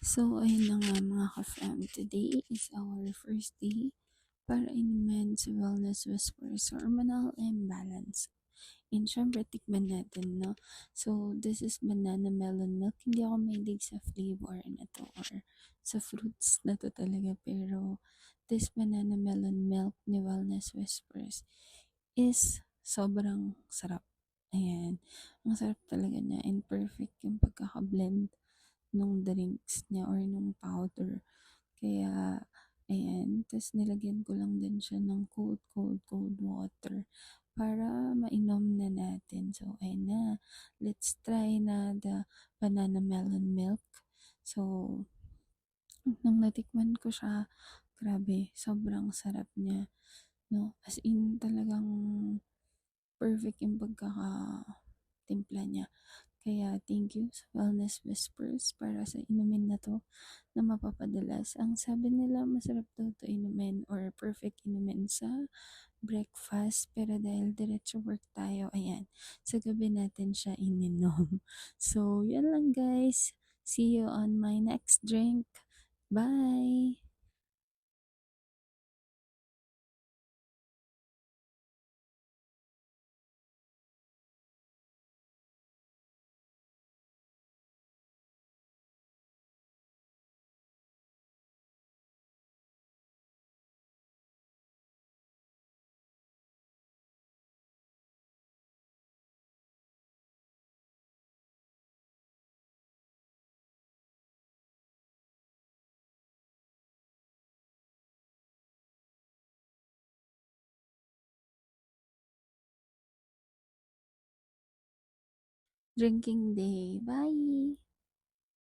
So, ayun na nga mga ka-fam. Today is our first day para inumin sa Wellness Whispers Hormonal Imbalance. And syempre, tikman natin, no? So, this is banana melon milk. Hindi ako mahilig sa flavor na to or sa fruits na to talaga. Pero, this banana melon milk ni Wellness Whispers is sobrang sarap. Ayan. Ang sarap talaga niya and perfect yung pagkakablend nung drinks niya or nung powder. Kaya, ayan. Tapos nilagyan ko lang din siya ng cold water para mainom na natin. So, ayan na. Let's try na the banana melon milk. So, nung natikman ko siya, grabe, sobrang sarap niya. No? As in, talagang perfect yung pagkakatimpla niya. Kaya thank you sa Wellness Whispers para sa inumin na to na mapapadalas. Ang sabi nila masarap daw to inumin or perfect inumin sa breakfast. Pero dahil diretso work tayo, ayan, sa gabi natin siya ininom. So, yun lang guys. See you on my next drink. Bye! Drinking day. Bye!